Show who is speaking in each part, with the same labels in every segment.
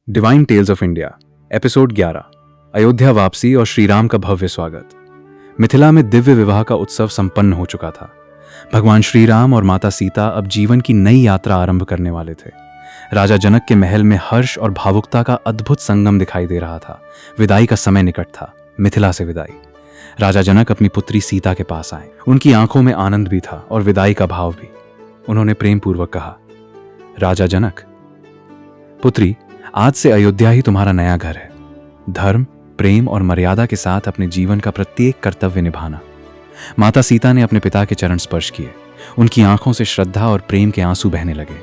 Speaker 1: Divine tales of India episode 11 Ayodhya वापसी और श्रीराम का भव्य स्वागत। मिथिला में दिव्य विवाह का उत्सव संपन्न हो चुका था। भगवान श्रीराम और माता सीता अब जीवन की नई यात्रा आरंभ करने वाले थे। राजा जनक के महल में हर्ष और भावुकता का अद्भुत संगम दिखाई दे रहा था। विदाई का समय निकट था। मिथिला से विदाई। राजा जनक अपनी पुत्री सीता के पास आए। उनकी आंखों में आनंद भी था और विदाई का भाव भी। उन्होंने प्रेम पूर्वक कहा, राजा जनक, पुत्री, आज से अयोध्या ही तुम्हारा नया घर है। धर्म, प्रेम और मर्यादा के साथ अपने जीवन का प्रत्येक कर्तव्य निभाना। माता सीता ने अपने पिता के चरण स्पर्श किए। उनकी आंखों से श्रद्धा और प्रेम के आंसू बहने लगे।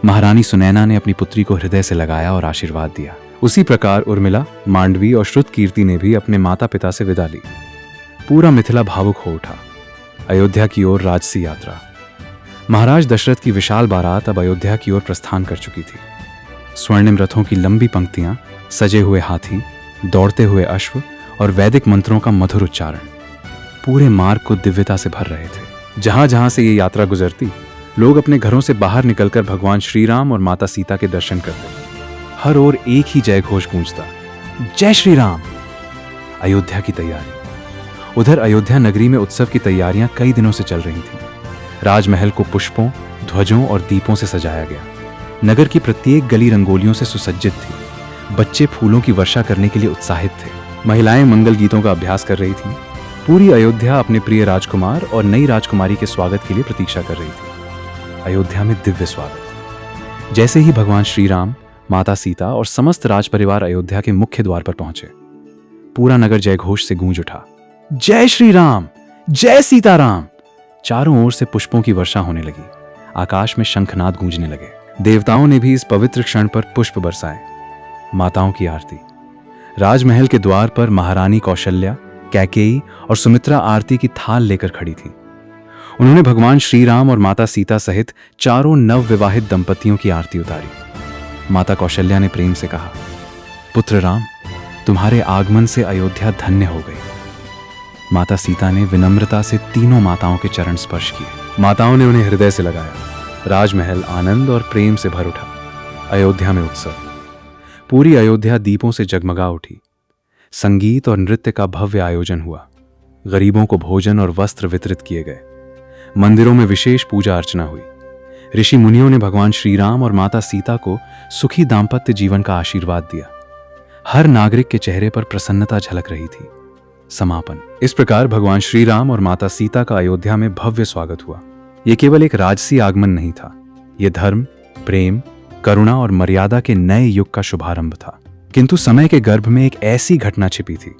Speaker 1: महारानी सुनैना ने अपनी पुत्री को हृदय से लगाया और आशीर्वाद दिया। उसी प्रकार उर्मिला, मांडवी और श्रुत कीर्ति ने भी अपने माता पिता से विदा ली। पूरा मिथिला भावुक हो उठा। अयोध्या की ओर राजसी यात्रा। महाराज दशरथ की विशाल बारात अब अयोध्या की ओर प्रस्थान कर चुकी थी। स्वर्णिम रथों की लंबी पंक्तियां, सजे हुए हाथी, दौड़ते हुए अश्व और वैदिक मंत्रों का मधुर उच्चारण पूरे मार्ग को दिव्यता से भर रहे थे। जहां जहां से ये यात्रा गुजरती, लोग अपने घरों से बाहर निकलकर भगवान श्रीराम और माता सीता के दर्शन करते। हर ओर एक ही जय घोष गूंजता, जय श्री राम। अयोध्या की तैयारी। उधर अयोध्या नगरी में उत्सव की तैयारियां कई दिनों से चल रही थीं। राजमहल को पुष्पों, ध्वजों और दीपों से सजाया गया। नगर की प्रत्येक गली रंगोलियों से सुसज्जित थी। बच्चे फूलों की वर्षा करने के लिए उत्साहित थे। महिलाएं मंगल गीतों का अभ्यास कर रही थीं। पूरी अयोध्या अपने प्रिय राजकुमार और नई राजकुमारी के स्वागत के लिए प्रतीक्षा कर रही थी। अयोध्या में दिव्य स्वागत। जैसे ही भगवान श्रीराम, माता सीता और समस्त राजपरिवार अयोध्या के मुख्य द्वार पर पहुंचे, पूरा नगर जयघोष से गूंज उठा। जय श्री राम, जय सीताराम। चारों ओर से पुष्पों की वर्षा होने लगी। आकाश में शंखनाद गूंजने लगे। देवताओं ने भी इस पवित्र क्षण पर पुष्प बरसाए। माताओं की आरती। राजमहल के द्वार पर महारानी कौशल्या, कैकेयी और सुमित्रा आरती की थाल लेकर खड़ी थी। उन्होंने भगवान श्रीराम और माता सीता सहित चारों नवविवाहित दंपतियों की आरती उतारी। माता कौशल्या ने प्रेम से कहा, पुत्र राम, तुम्हारे आगमन से अयोध्या धन्य हो गई। माता सीता ने विनम्रता से तीनों माताओं के चरण स्पर्श किए। माताओं ने उन्हें हृदय से लगाया। राजमहल आनंद और प्रेम से भर उठा। अयोध्या में उत्सव। पूरी अयोध्या दीपों से जगमगा उठी। संगीत और नृत्य का भव्य आयोजन हुआ। गरीबों को भोजन और वस्त्र वितरित किए गए। मंदिरों में विशेष पूजा अर्चना हुई। ऋषि मुनियों ने भगवान श्रीराम और माता सीता को सुखी दाम्पत्य जीवन का आशीर्वाद दिया। हर नागरिक के चेहरे पर प्रसन्नता झलक रही थी। समापन। इस प्रकार भगवान श्रीराम और माता सीता का अयोध्या में भव्य स्वागत हुआ। ये केवल एक राजसी आगमन नहीं था। ये धर्म, प्रेम, करुणा और मर्यादा के नए युग का शुभारंभ था। किंतु समय के गर्भ में एक ऐसी घटना छिपी थी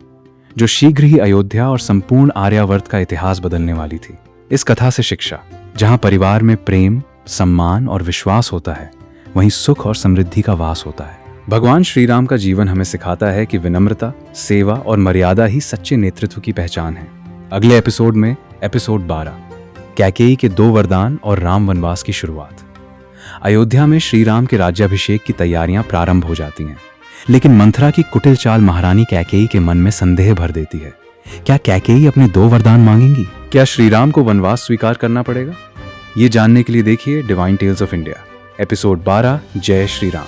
Speaker 1: जो शीघ्र ही अयोध्या और संपूर्ण आर्यावर्त का इतिहास बदलने वाली थी। इस कथा से शिक्षा। जहां परिवार में प्रेम, सम्मान और विश्वास होता है, वहीं सुख और समृद्धि का वास होता है। भगवान श्रीराम का जीवन हमें सिखाता है कि विनम्रता, सेवा और मर्यादा ही सच्चे नेतृत्व की पहचान है। अगले एपिसोड में एपिसोड 12, कैकेयी के 2 वरदान और राम वनवास की शुरुआत। अयोध्या में श्रीराम के राज्याभिषेक की तैयारियां प्रारंभ हो जाती हैं, लेकिन मंथरा की कुटिल चाल महारानी कैकेयी के मन में संदेह भर देती है। क्या कैकेयी अपने 2 वरदान मांगेंगी? क्या श्रीराम को वनवास स्वीकार करना पड़ेगा? ये जानने के लिए देखिए divine tales of India episode 12, जय श्री राम।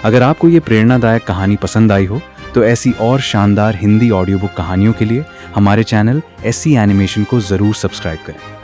Speaker 1: अगर आपको ये प्रेरणादायक कहानी पसंद आई हो तो ऐसी और शानदार हिंदी ऑडियो बुक कहानियों के लिए हमारे चैनल SC एनिमेशन को जरूर सब्सक्राइब करें।